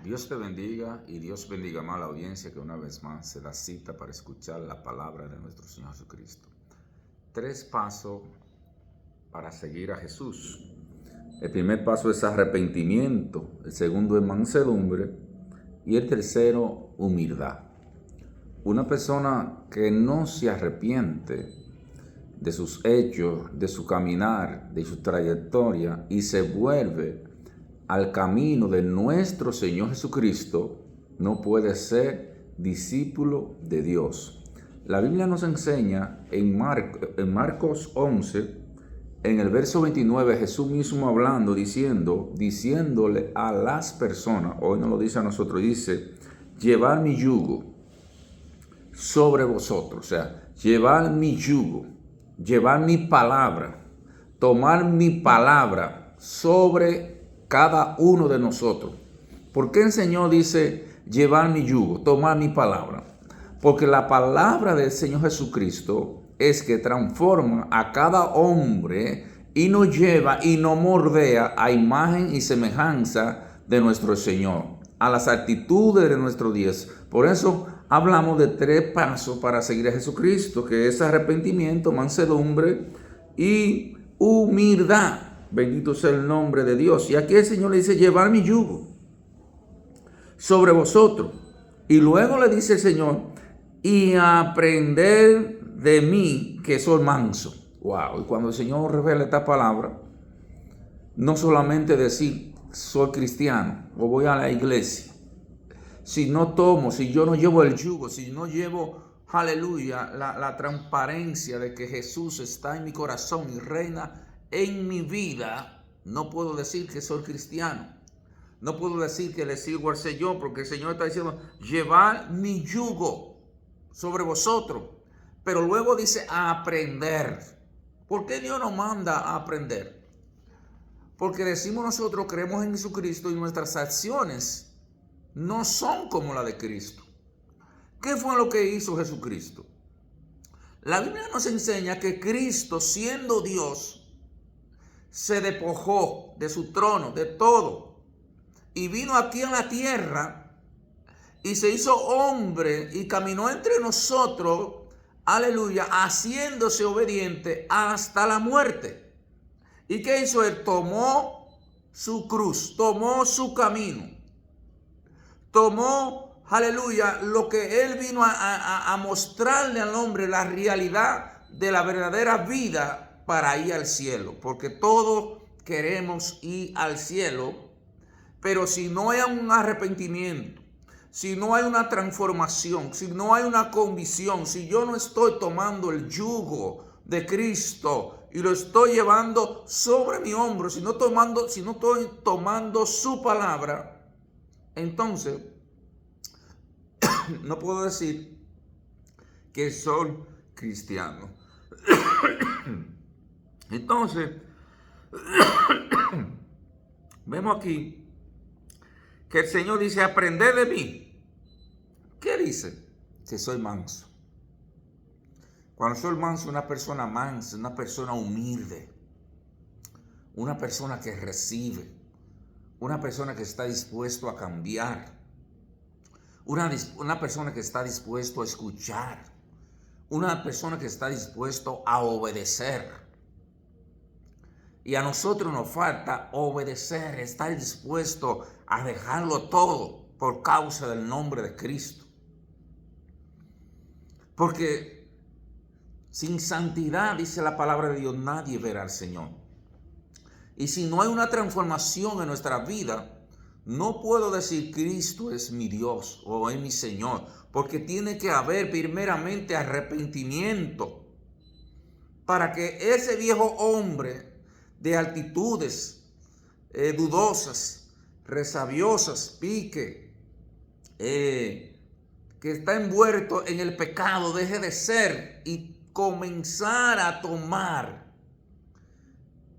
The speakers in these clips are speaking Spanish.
Dios te bendiga y Dios bendiga más a la audiencia que una vez más se da cita para escuchar la palabra de nuestro Señor Jesucristo. 3 pasos para seguir a Jesús. El primer paso es arrepentimiento, el segundo es mansedumbre y el tercero, humildad. Una persona que no se arrepiente de sus hechos, de su caminar, de su trayectoria y se vuelve al camino de nuestro Señor Jesucristo, no puede ser discípulo de Dios. La Biblia nos enseña en Marcos 11, en el verso 29, Jesús mismo hablando, diciéndole a las personas, hoy no lo dice a nosotros, dice, llevar mi yugo sobre vosotros, o sea, llevar mi yugo, llevar mi palabra, tomar mi palabra sobre cada uno de nosotros. ¿Por qué el Señor dice llevar mi yugo, tomar mi palabra? Porque la palabra del Señor Jesucristo es que transforma a cada hombre y nos lleva y nos moldea a imagen y semejanza de nuestro Señor, a las actitudes de nuestros días. Por eso hablamos de 3 pasos para seguir a Jesucristo, que es arrepentimiento, mansedumbre y humildad. Bendito sea el nombre de Dios. Y aquí el Señor le dice, llevar mi yugo sobre vosotros. Y luego le dice el Señor, y aprender de mí, que soy manso. Wow. Y cuando el Señor revela esta palabra, no solamente decir, soy cristiano o voy a la iglesia. Si no tomo, si yo no llevo el yugo, si no llevo, aleluya, la transparencia de que Jesús está en mi corazón y reina en mi vida, no puedo decir que soy cristiano. No puedo decir que le sirvo al Señor, porque el Señor está diciendo, llevar mi yugo sobre vosotros. Pero luego dice, a aprender. ¿Por qué Dios nos manda a aprender? Porque decimos nosotros, creemos en Jesucristo y nuestras acciones no son como la de Cristo. ¿Qué fue lo que hizo Jesucristo? La Biblia nos enseña que Cristo, siendo Dios, se despojó de su trono, de todo, y vino aquí a la tierra y se hizo hombre y caminó entre nosotros, aleluya, haciéndose obediente hasta la muerte. ¿Y qué hizo él? Tomó su cruz, tomó su camino, tomó, aleluya, lo que él vino a mostrarle al hombre, la realidad de la verdadera vida para ir al cielo, porque todos queremos ir al cielo, pero si no hay un arrepentimiento, si no hay una transformación, si no hay una convicción, si yo no estoy tomando el yugo de Cristo y lo estoy llevando sobre mi hombro, si no estoy tomando su palabra, entonces no puedo decir que soy cristiano. Entonces, vemos aquí que el Señor dice, aprended de mí. ¿Qué dice? Que soy manso. Cuando soy manso, una persona mansa, una persona humilde, una persona que recibe, una persona que está dispuesto a cambiar, una persona que está dispuesto a escuchar, una persona que está dispuesto a obedecer. Y a nosotros nos falta obedecer, estar dispuesto a dejarlo todo por causa del nombre de Cristo. Porque sin santidad, dice la palabra de Dios, nadie verá al Señor. Y si no hay una transformación en nuestra vida, no puedo decir Cristo es mi Dios o es mi Señor, porque tiene que haber primeramente arrepentimiento para que ese viejo hombre de actitudes dudosas, resabiosas, pique, que está envuelto en el pecado, deje de ser y comenzar a tomar,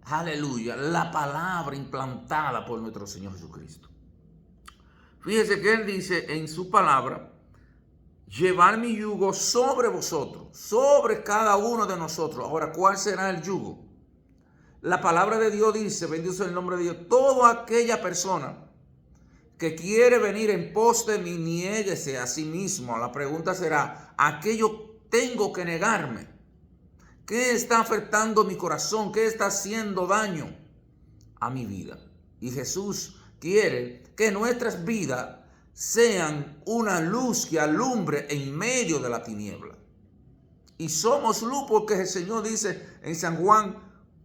aleluya, la palabra implantada por nuestro Señor Jesucristo. Fíjese que Él dice en su palabra, llevar mi yugo sobre vosotros, sobre cada uno de nosotros. Ahora, ¿cuál será el yugo? La palabra de Dios dice, bendito sea el nombre de Dios, toda aquella persona que quiere venir en pos de mí, niéguese a sí mismo. La pregunta será, ¿a qué yo tengo que negarme? ¿Qué está afectando mi corazón? ¿Qué está haciendo daño a mi vida? Y Jesús quiere que nuestras vidas sean una luz que alumbre en medio de la tiniebla. Y somos luz porque el Señor dice en San Juan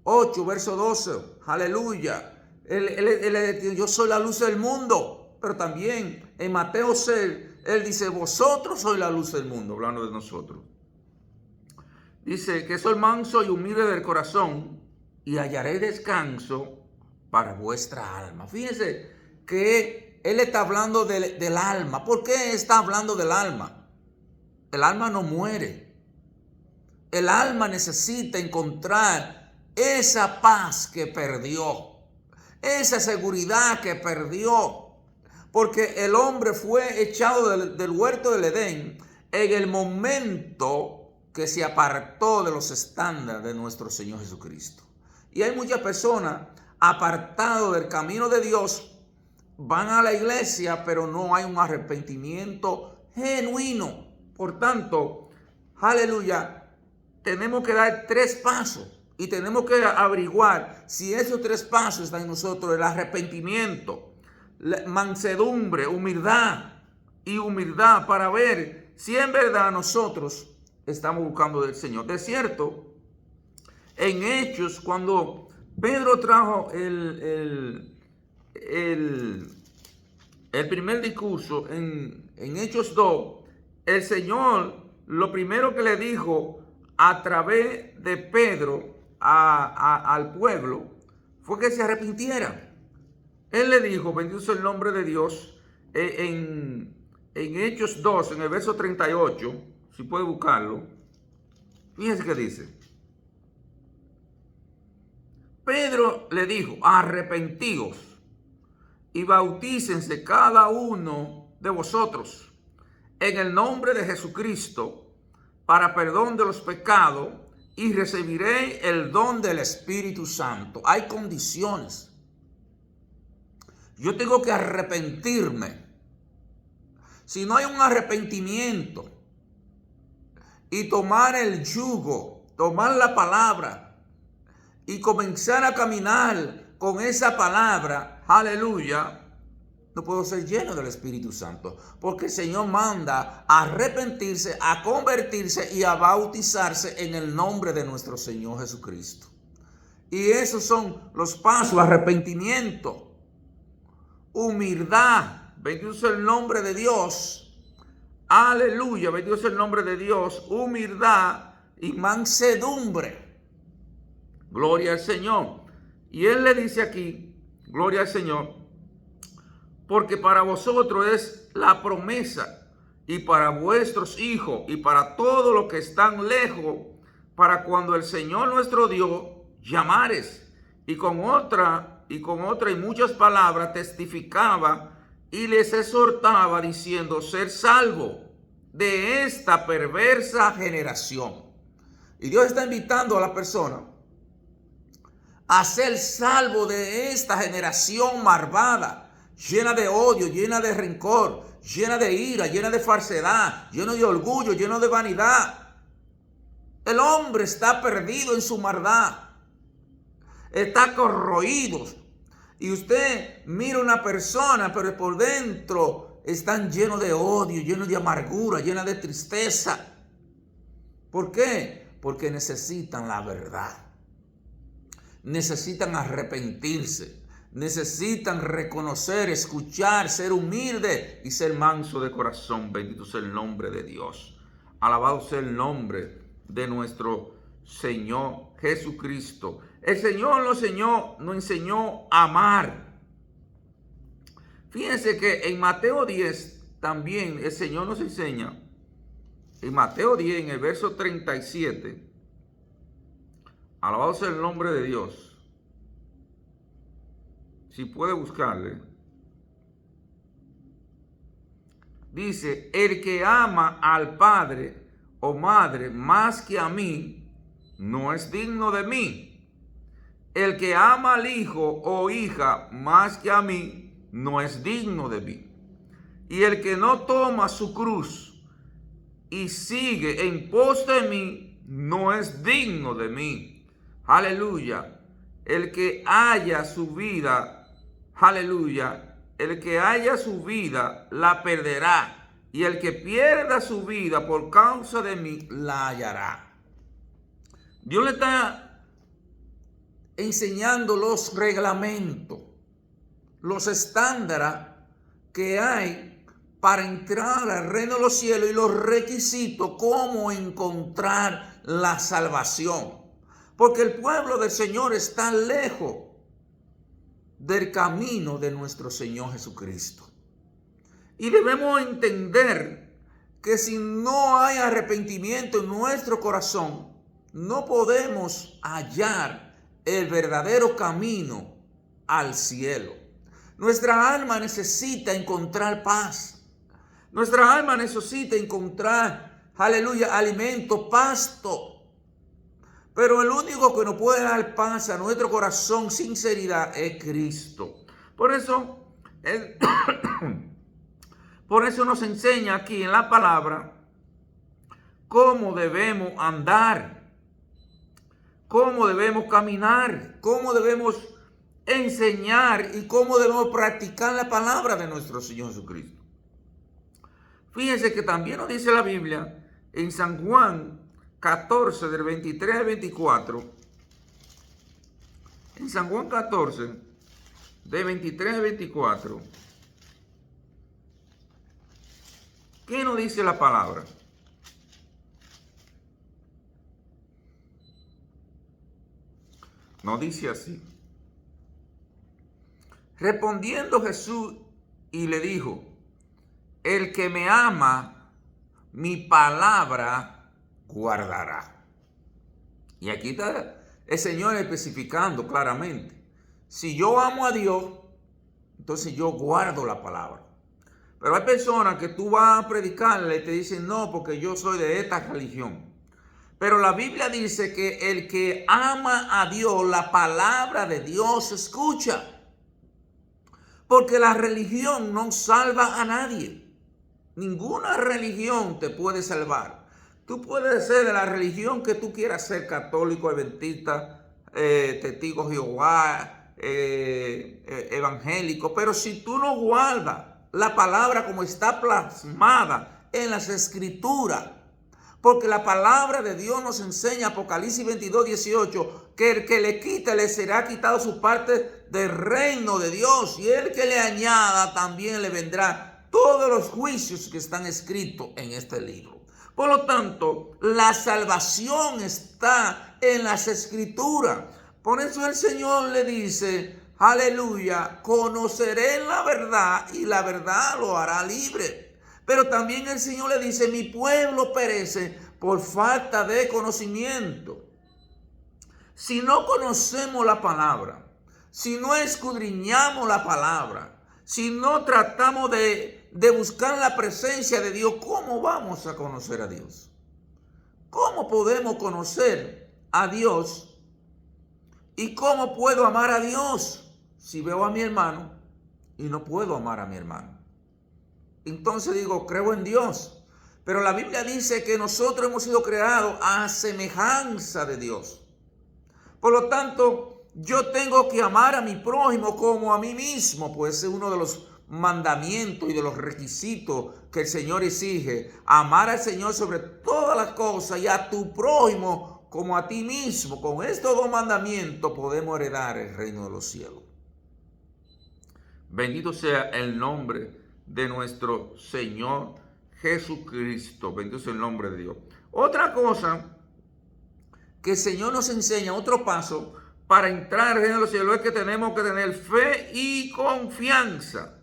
8, verso 12, aleluya, yo soy la luz del mundo. Pero también en Mateo 6, Él dice, vosotros sois la luz del mundo, hablando de nosotros. Dice que soy manso y humilde del corazón y hallaré descanso para vuestra alma. Fíjense que Él está hablando del alma. ¿Por qué está hablando del alma? El alma no muere. El alma necesita encontrar esa paz que perdió, esa seguridad que perdió. Porque el hombre fue echado del huerto del Edén en el momento que se apartó de los estándares de nuestro Señor Jesucristo. Y hay muchas personas apartadas del camino de Dios, van a la iglesia, pero no hay un arrepentimiento genuino. Por tanto, aleluya, tenemos que dar 3 pasos y tenemos que averiguar si esos 3 pasos están en nosotros: el arrepentimiento, mansedumbre, humildad para ver si en verdad nosotros estamos buscando del Señor. De cierto, en Hechos, cuando Pedro trajo el primer discurso en Hechos 2, el Señor lo primero que le dijo a través de Pedro al pueblo fue que se arrepintiera. Él le dijo, bendito sea el nombre de Dios, en Hechos 2, en el verso 38, si puede buscarlo, fíjense que dice. Pedro le dijo, arrepentíos y bautícense cada uno de vosotros en el nombre de Jesucristo para perdón de los pecados y recibiréis el don del Espíritu Santo. Hay condiciones. Yo tengo que arrepentirme. Si no hay un arrepentimiento y tomar el yugo, tomar la palabra y comenzar a caminar con esa palabra, aleluya, no puedo ser lleno del Espíritu Santo, porque el Señor manda a arrepentirse, a convertirse y a bautizarse en el nombre de nuestro Señor Jesucristo. Y esos son los pasos: arrepentimiento, humildad, bendito sea el nombre de Dios, aleluya, bendito sea el nombre de Dios, humildad y mansedumbre. Gloria al Señor. Y Él le dice aquí, gloria al Señor, porque para vosotros es la promesa, y para vuestros hijos, y para todos los que están lejos, para cuando el Señor nuestro Dios llamares. Y con otra y muchas palabras testificaba y les exhortaba diciendo, ser salvo de esta perversa generación. Y Dios está invitando a la persona a ser salvo de esta generación malvada, llena de odio, llena de rencor, llena de ira, llena de falsedad, lleno de orgullo, lleno de vanidad. El hombre está perdido en su maldad, está corroído. Y usted mira una persona, pero por dentro están llenos de odio, llenos de amargura, llenos de tristeza. ¿Por qué? Porque necesitan la verdad. Necesitan arrepentirse. Necesitan reconocer, escuchar, ser humilde y ser manso de corazón. Bendito sea el nombre de Dios. Alabado sea el nombre de nuestro Señor Jesucristo. El Señor nos enseñó a amar. Fíjense que en Mateo 10 también el Señor nos enseña. En Mateo 10, en el verso 37, alabado sea el nombre de Dios. Si puede buscarle. Dice, el que ama al padre o madre más que a mí, no es digno de mí. El que ama al hijo o hija más que a mí, no es digno de mí. Y el que no toma su cruz y sigue en pos de mí, no es digno de mí. Aleluya. El que haya su vida, aleluya, el que haya su vida la perderá. Y el que pierda su vida por causa de mí, la hallará. Dios le está enseñando los reglamentos, los estándares que hay para entrar al reino de los cielos y los requisitos, cómo encontrar la salvación. Porque el pueblo del Señor está lejos del camino de nuestro Señor Jesucristo. Y debemos entender que si no hay arrepentimiento en nuestro corazón, no podemos hallar el verdadero camino al cielo. Nuestra alma necesita encontrar paz. Nuestra alma necesita encontrar, aleluya, alimento, pasto. Pero el único que nos puede dar paz a nuestro corazón, sinceridad, es Cristo. Por eso nos enseña aquí en la palabra cómo debemos andar, cómo debemos caminar, cómo debemos enseñar y cómo debemos practicar la palabra de nuestro Señor Jesucristo. Fíjense que también nos dice la Biblia en San Juan 14, del 23 al 24. En San Juan 14, de 23 al 24. ¿Qué nos dice la palabra? Nos dice así. Respondiendo Jesús y le dijo: el que me ama, mi palabra guardará. Y aquí está el Señor especificando claramente. Si yo amo a Dios, entonces yo guardo la palabra. Pero hay personas que tú vas a predicarle y te dicen: no, porque yo soy de esta religión. Pero la Biblia dice que el que ama a Dios, la palabra de Dios escucha. Porque la religión no salva a nadie. Ninguna religión te puede salvar. Tú puedes ser de la religión que tú quieras ser, católico, adventista, testigo de Jehová, evangélico. Pero si tú no guardas la palabra como está plasmada en las Escrituras, porque la palabra de Dios nos enseña, Apocalipsis 22, 18, que el que le quita le será quitado su parte del reino de Dios, y el que le añada también le vendrá todos los juicios que están escritos en este libro. Por lo tanto, la salvación está en las Escrituras. Por eso el Señor le dice: aleluya, conoceré la verdad y la verdad lo hará libre. Pero también el Señor le dice: mi pueblo perece por falta de conocimiento. Si no conocemos la palabra, si no escudriñamos la palabra, si no tratamos de buscar la presencia de Dios, ¿cómo vamos a conocer a Dios? ¿Cómo podemos conocer a Dios? ¿Y cómo puedo amar a Dios si veo a mi hermano y no puedo amar a mi hermano? Entonces digo, creo en Dios. Pero la Biblia dice que nosotros hemos sido creados a semejanza de Dios. Por lo tanto, yo tengo que amar a mi prójimo como a mí mismo, pues es uno de los mandamientos y de los requisitos que el Señor exige. Amar al Señor sobre todas las cosas y a tu prójimo como a ti mismo. Con estos dos mandamientos podemos heredar el reino de los cielos. Bendito sea el nombre de nuestro Señor Jesucristo. Bendito sea el nombre de Dios. Otra cosa que el Señor nos enseña, otro paso para entrar al reino de los cielos, es que tenemos que tener fe y confianza.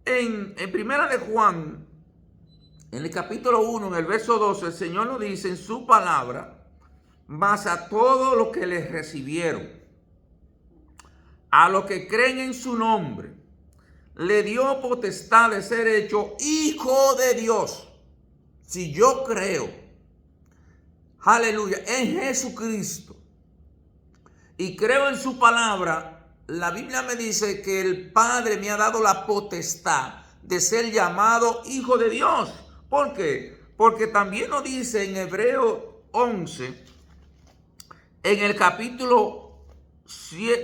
En primera de Juan, en el capítulo 1, en el verso 12, el Señor nos dice en su palabra: mas a todos los que les recibieron, a los que creen en su nombre, le dio potestad de ser hecho hijo de Dios. Si yo creo, aleluya, en Jesucristo y creo en su palabra, la Biblia me dice que el Padre me ha dado la potestad de ser llamado hijo de Dios. ¿Por qué? Porque también nos dice en Hebreo 11, en el capítulo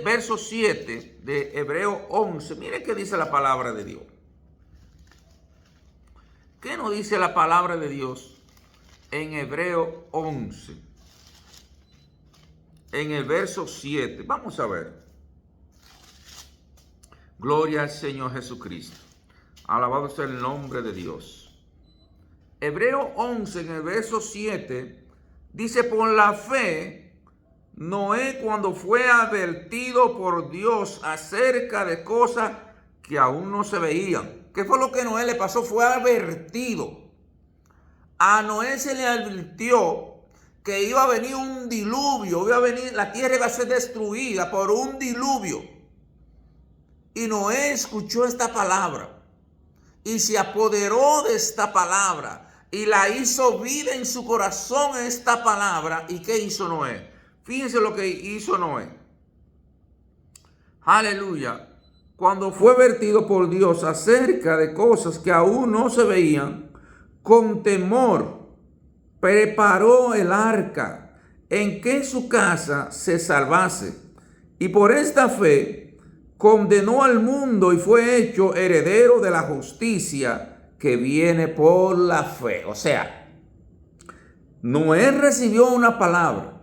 verso 7 de Hebreo 11, miren qué dice la palabra de Dios. ¿Qué nos dice la palabra de Dios en Hebreo 11? En el verso 7. Vamos a ver. Gloria al Señor Jesucristo. Alabado sea el nombre de Dios. Hebreo 11, en el verso 7, dice: por la fe, Noé, cuando fue advertido por Dios acerca de cosas que aún no se veían. ¿Qué fue lo que a Noé le pasó? Fue advertido. A Noé se le advirtió que iba a venir un diluvio, la tierra iba a ser destruida por un diluvio. Y Noé escuchó esta palabra y se apoderó de esta palabra y la hizo vida en su corazón esta palabra. ¿Y qué hizo Noé? Fíjense lo que hizo Noé. Aleluya. Cuando fue advertido por Dios acerca de cosas que aún no se veían, con temor preparó el arca en que su casa se salvase. Y por esta fe condenó al mundo y fue hecho heredero de la justicia que viene por la fe. O sea, Noé recibió una palabra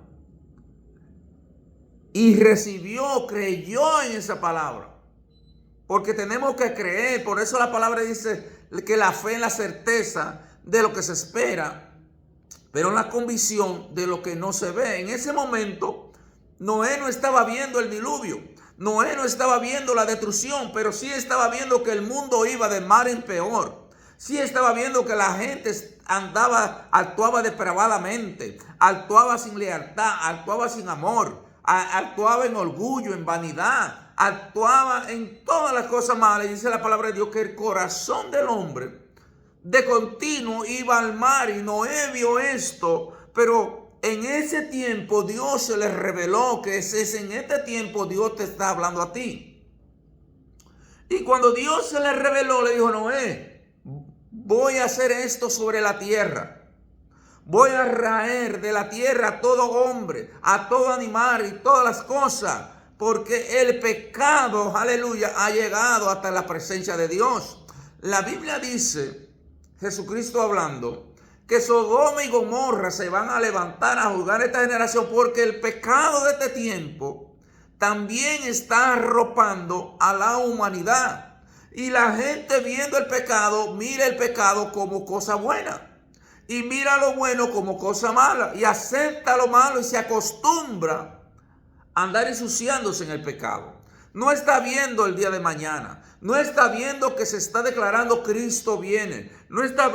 y creyó en esa palabra. Porque tenemos que creer. Por eso la palabra dice que la fe es la certeza de lo que se espera, pero la convicción de lo que no se ve. En ese momento, Noé no estaba viendo el diluvio. Noé no estaba viendo la destrucción, pero sí estaba viendo que el mundo iba de mal en peor. Sí estaba viendo que la gente actuaba depravadamente, actuaba sin lealtad, actuaba sin amor, actuaba en orgullo, en vanidad, actuaba en todas las cosas malas. Y dice la palabra de Dios que el corazón del hombre de continuo iba al mar, y Noé vio esto, pero en ese tiempo Dios se le reveló que en este tiempo Dios te está hablando a ti. Y cuando Dios se le reveló, le dijo: Noé, voy a hacer esto sobre la tierra. Voy a raer de la tierra a todo hombre, a todo animal y todas las cosas, porque el pecado, aleluya, ha llegado hasta la presencia de Dios. La Biblia dice, Jesucristo hablando, que Sodoma y Gomorra se van a levantar a juzgar esta generación, porque el pecado de este tiempo también está arropando a la humanidad. Y la gente, viendo el pecado, mira el pecado como cosa buena y mira lo bueno como cosa mala, y acepta lo malo y se acostumbra a andar ensuciándose en el pecado. No está viendo el día de mañana. No está viendo que se está declarando Cristo viene. No está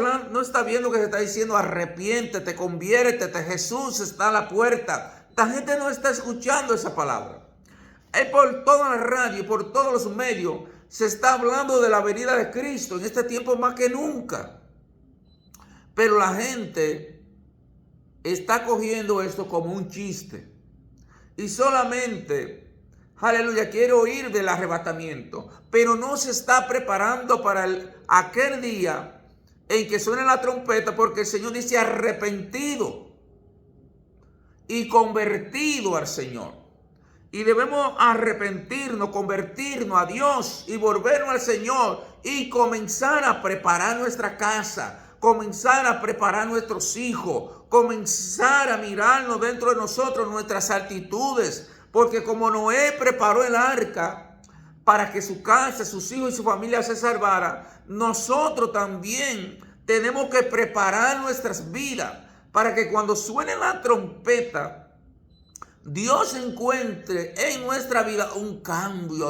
viendo que se está diciendo arrepiéntete, conviértete, Jesús está a la puerta. La gente no está escuchando esa palabra. Por toda la radio, por todos los medios, se está hablando de la venida de Cristo en este tiempo más que nunca. Pero la gente está cogiendo esto como un chiste. Y solamente, aleluya, quiere oír del arrebatamiento, pero no se está preparando para aquel día en que suene la trompeta, porque el Señor dice arrepentido y convertido al Señor. Y debemos arrepentirnos, convertirnos a Dios y volvernos al Señor y comenzar a preparar nuestra casa, comenzar a preparar nuestros hijos, comenzar a mirarnos dentro de nosotros, nuestras actitudes. Porque como Noé preparó el arca para que su casa, sus hijos y su familia se salvara, nosotros también tenemos que preparar nuestras vidas para que cuando suene la trompeta, Dios encuentre en nuestra vida un cambio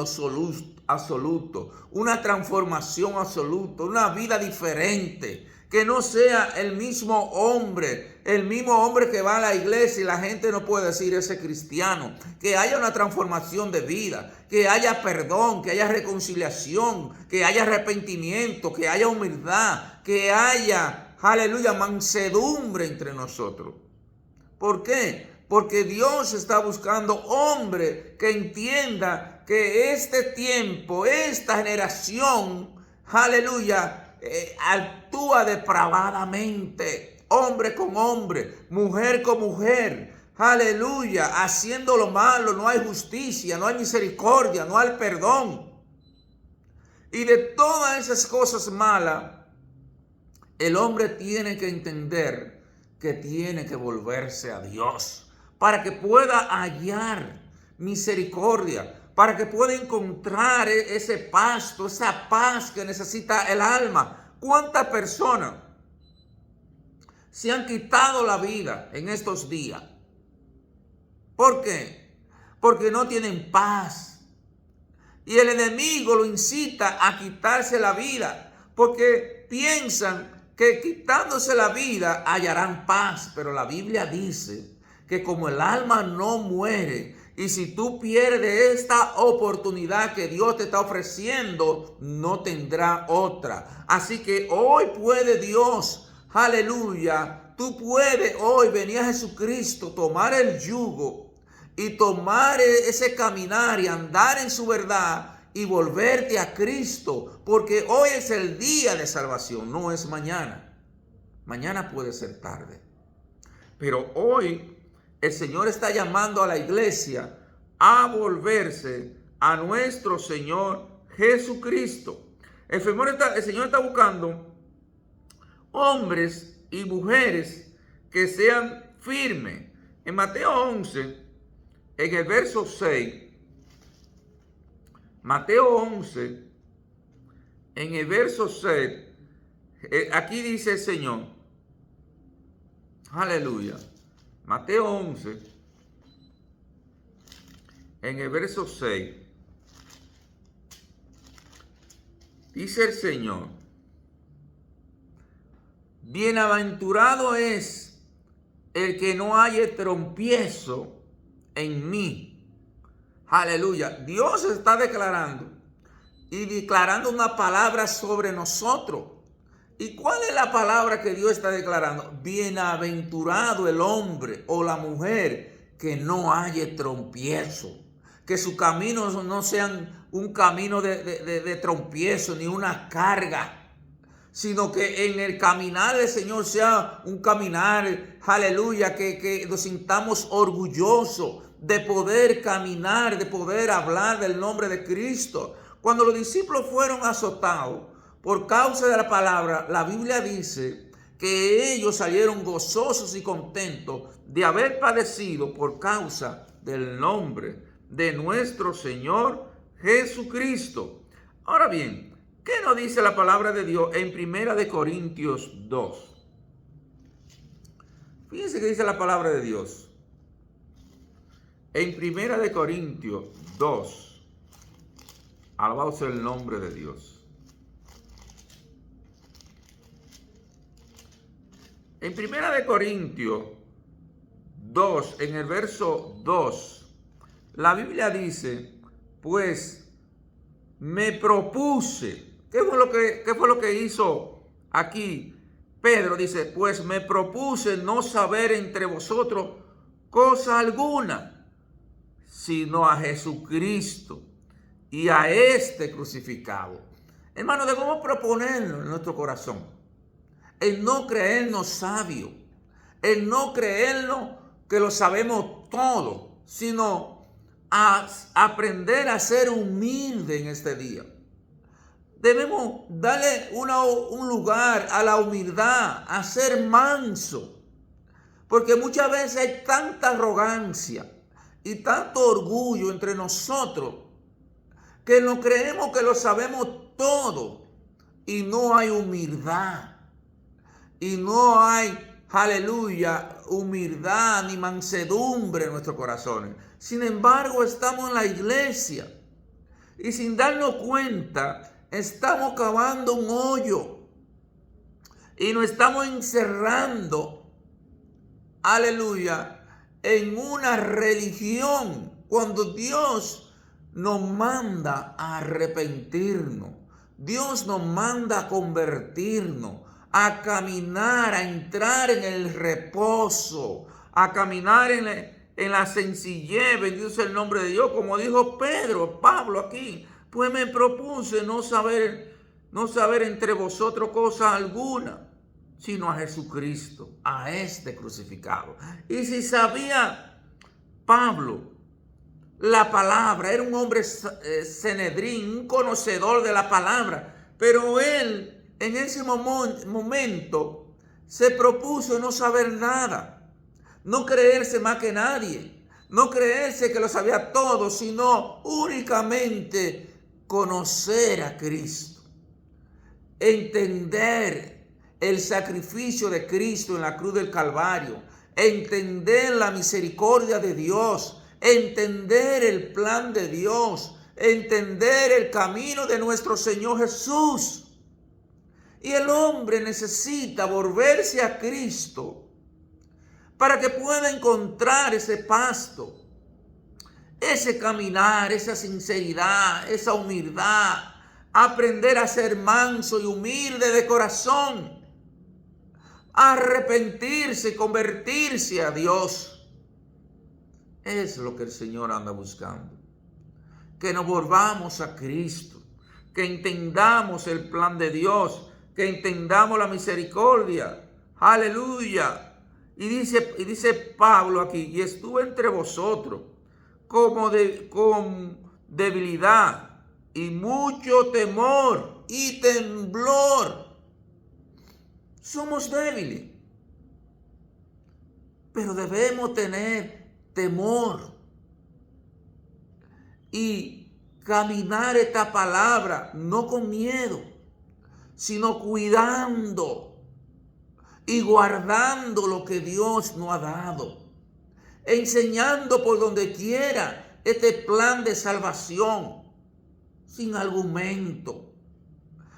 absoluto, una transformación absoluta, una vida diferente. Que no sea el mismo hombre que va a la iglesia y la gente no puede decir ese cristiano. Que haya una transformación de vida, que haya perdón, que haya reconciliación, que haya arrepentimiento, que haya humildad, que haya, aleluya, mansedumbre entre nosotros. ¿Por qué? Porque Dios está buscando hombre que entienda que este tiempo, esta generación, aleluya, actúa depravadamente, hombre con hombre, mujer con mujer, aleluya, haciendo lo malo, no hay justicia, no hay misericordia, no hay perdón. Y de todas esas cosas malas, el hombre tiene que entender que tiene que volverse a Dios para que pueda hallar misericordia, para que pueda encontrar ese pasto, esa paz que necesita el alma. ¿Cuántas personas se han quitado la vida en estos días? ¿Por qué? Porque no tienen paz. Y el enemigo lo incita a quitarse la vida, porque piensan que quitándose la vida hallarán paz. Pero la Biblia dice que como el alma no muere, y si tú pierdes esta oportunidad que Dios te está ofreciendo, no tendrá otra. Así que hoy puede Dios, aleluya, tú puedes hoy venir a Jesucristo, tomar el yugo y tomar ese caminar y andar en su verdad y volverte a Cristo, porque hoy es el día de salvación, no es mañana. Mañana puede ser tarde, pero hoy el Señor está llamando a la iglesia a volverse a nuestro Señor Jesucristo. El Señor está buscando hombres y mujeres que sean firmes. En Mateo 11, en el verso 6, Mateo 11, en el verso 6, aquí dice el Señor, aleluya, Mateo 11, en el verso 6, dice el Señor, bienaventurado es el que no haya tropiezo en mí. Aleluya. Dios está declarando y declarando una palabra sobre nosotros. ¿Y cuál es la palabra que Dios está declarando? Bienaventurado el hombre o la mujer que no haya tropiezo. Que sus caminos no sean un camino de tropiezo ni una carga, sino que en el caminar del Señor sea un caminar, aleluya, que nos sintamos orgullosos de poder caminar, de poder hablar del nombre de Cristo. Cuando los discípulos fueron azotados por causa de la palabra, la Biblia dice que ellos salieron gozosos y contentos de haber padecido por causa del nombre de nuestro Señor Jesucristo. Ahora bien, ¿qué nos dice la palabra de Dios en 1 Corintios 2? Fíjense que dice la palabra de Dios. En 1 Corintios 2, alabado sea el nombre de Dios. En 1 Corintios 2, en el verso 2, la Biblia dice, pues me propuse. ¿Qué fue lo que hizo aquí Pedro? Dice, pues me propuse no saber entre vosotros cosa alguna, sino a Jesucristo y a este crucificado. Hermano, debemos proponerlo en nuestro corazón. El no creernos sabios, el no creernos que lo sabemos todo, sino a aprender a ser humilde en este día. Debemos darle un lugar a la humildad, a ser manso, porque muchas veces hay tanta arrogancia y tanto orgullo entre nosotros que nos creemos que lo sabemos todo y no hay humildad y no hay, aleluya, humildad ni mansedumbre en nuestros corazones. Sin embargo, estamos en la iglesia y sin darnos cuenta estamos cavando un hoyo y nos estamos encerrando, aleluya, en una religión cuando Dios nos manda a arrepentirnos. Dios nos manda a convertirnos, a caminar, a entrar en el reposo, a caminar en en la sencillez, bendito sea el nombre de Dios, como dijo Pablo aquí, pues me propuse no saber entre vosotros cosa alguna, sino a Jesucristo, a este crucificado. Y si sabía Pablo la palabra, era un hombre cenedrín, un conocedor de la palabra, pero él en ese momento se propuso no saber nada, no creerse más que nadie, no creerse que lo sabía todo, sino únicamente conocer a Cristo, entender el sacrificio de Cristo en la cruz del Calvario, entender la misericordia de Dios, entender el plan de Dios, entender el camino de nuestro Señor Jesús. Y el hombre necesita volverse a Cristo para que pueda encontrar ese pasto, ese caminar, esa sinceridad, esa humildad, aprender a ser manso y humilde de corazón, arrepentirse y convertirse a Dios. Es lo que el Señor anda buscando. Que nos volvamos a Cristo, que entendamos el plan de Dios, que entendamos la misericordia. Aleluya. Y dice Pablo aquí, y estuve entre vosotros con debilidad y mucho temor y temblor. Somos débiles, pero debemos tener temor y caminar esta palabra no con miedo, sino cuidando y guardando lo que Dios nos ha dado, enseñando por donde quiera este plan de salvación, sin argumento,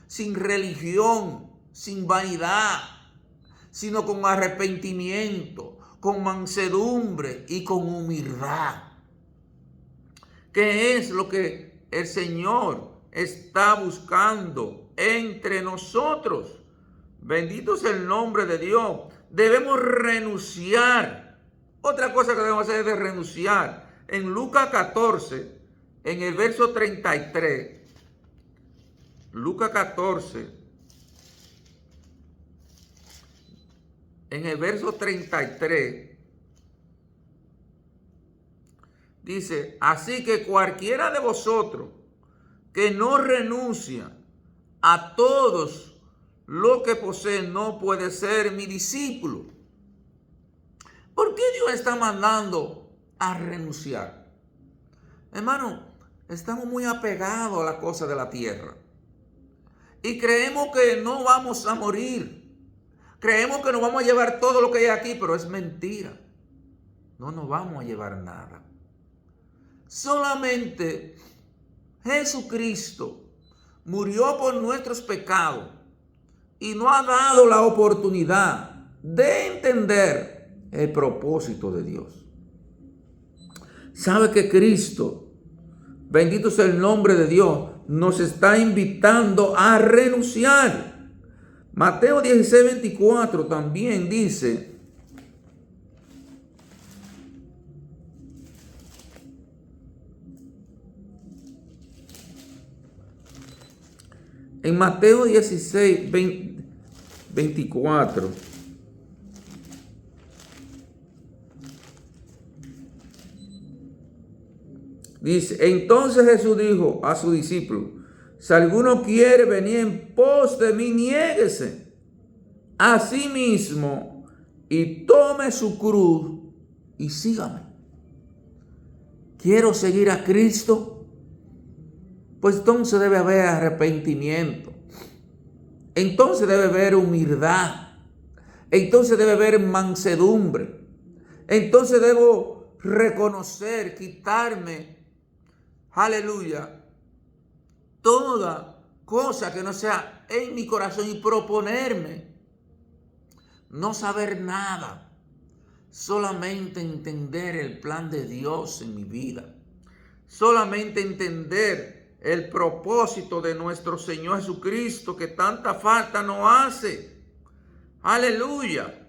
sin religión, sin vanidad, sino con arrepentimiento, con mansedumbre y con humildad. ¿Qué es lo que el Señor está buscando entre nosotros? Bendito sea el nombre de Dios. Debemos renunciar. Otra cosa que debemos hacer es renunciar. En Lucas 14, en el verso 33, Lucas 14, en el verso 33, dice, así que cualquiera de vosotros que no renuncia a todos lo que posee no puede ser mi discípulo. ¿Por qué Dios está mandando a renunciar? Hermano, estamos muy apegados a la cosa de la tierra y creemos que no vamos a morir. Creemos que nos vamos a llevar todo lo que hay aquí, pero es mentira. No nos vamos a llevar nada. Solamente Jesucristo murió por nuestros pecados y nos ha dado la oportunidad de entender el propósito de Dios. ¿Sabe que Cristo, bendito sea el nombre de Dios, nos está invitando a renunciar? Mateo 16, 24 también dice, en Mateo 16, 24, dice, entonces Jesús dijo a su discípulo, si alguno quiere venir en pos de mí, niéguese a sí mismo y tome su cruz y sígame. ¿Quiero seguir a Cristo? Pues entonces debe haber arrepentimiento. Entonces debe haber humildad. Entonces debe haber mansedumbre. Entonces debo reconocer, quitarme, aleluya, toda cosa que no sea en mi corazón y proponerme no saber nada, solamente entender el plan de Dios en mi vida, solamente entender el propósito de nuestro Señor Jesucristo que tanta falta nos hace. Aleluya,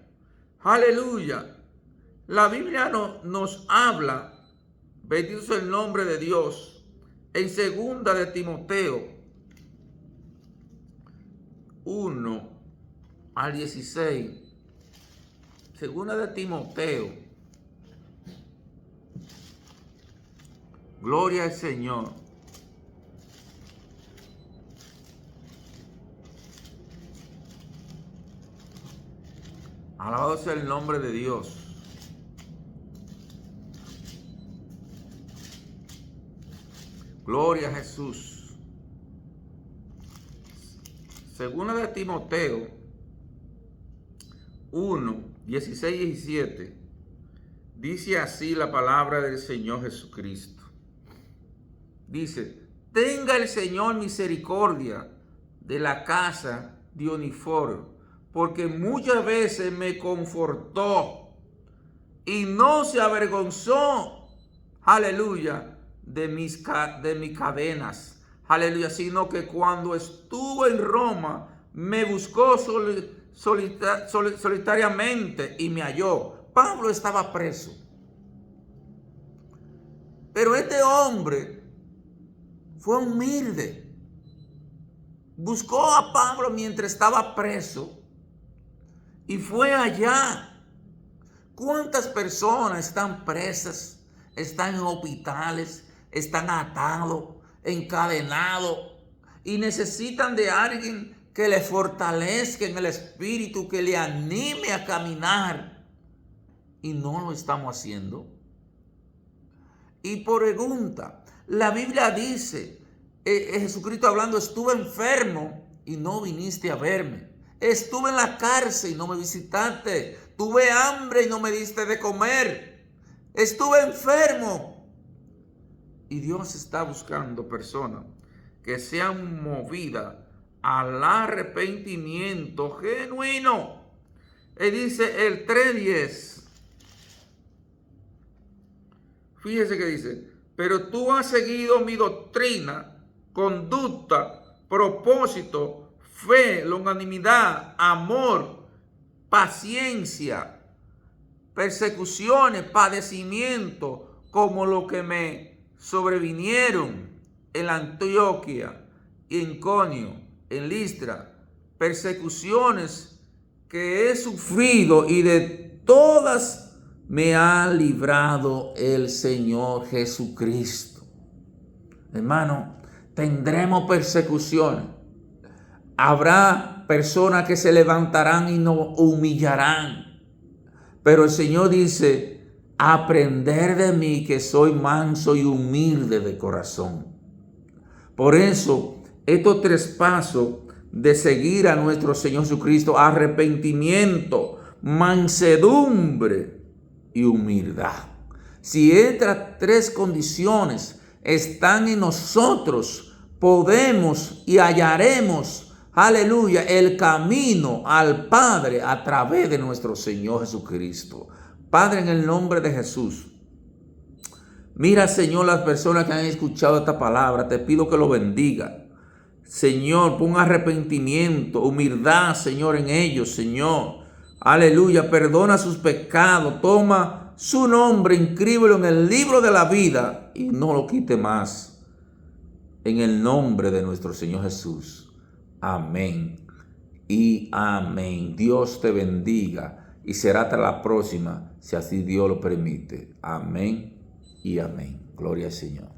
aleluya. La Biblia nos habla, bendito sea el nombre de Dios, en 2 de Timoteo 1:16. 2 de Timoteo. Gloria al Señor. Alabado sea el nombre de Dios. Gloria a Jesús. 2 de Timoteo 1:16 y 17. Dice así la palabra del Señor Jesucristo. Dice: tenga el Señor misericordia de la casa de Oníforo, porque muchas veces me confortó y no se avergonzó, aleluya, de mis cadenas, aleluya, sino que cuando estuvo en Roma me buscó solitariamente y me halló. Pablo estaba preso, pero este hombre fue humilde. Buscó a Pablo mientras estaba preso y fue allá. ¿Cuántas personas están presas, están en hospitales, están atados, encadenados y necesitan de alguien que le fortalezca en el espíritu, que le anime a caminar? Y no lo estamos haciendo. Y pregunta, la Biblia dice, Jesucristo hablando: estuve enfermo y no viniste a verme. Estuve en la cárcel y no me visitaste. Tuve hambre y no me diste de comer. Estuve enfermo. Y Dios está buscando personas que sean movidas al arrepentimiento genuino. Y dice el 3:10. Fíjese que dice: pero tú has seguido mi doctrina, conducta, propósito, fe, longanimidad, amor, paciencia, persecuciones, padecimiento, como lo que me sobrevinieron en Antioquía, en Iconio, en Listra, persecuciones que he sufrido, y de todas me ha librado el Señor Jesucristo. Hermano, tendremos persecuciones. Habrá personas que se levantarán y nos humillarán. Pero el Señor dice: aprender de mí, que soy manso y humilde de corazón. Por eso, estos 3 pasos de seguir a nuestro Señor Jesucristo: arrepentimiento, mansedumbre y humildad. Si estas 3 condiciones están en nosotros, podemos y hallaremos, aleluya, el camino al Padre a través de nuestro Señor Jesucristo. Padre, en el nombre de Jesús, mira, Señor, las personas que han escuchado esta palabra, te pido que lo bendiga. Señor, pon arrepentimiento, humildad, Señor, en ellos, Señor. Aleluya, perdona sus pecados, toma su nombre, inscríbelo en el libro de la vida y no lo quite más. En el nombre de nuestro Señor Jesús. Amén y amén. Dios te bendiga y será hasta la próxima, si así Dios lo permite. Amén y amén. Gloria al Señor.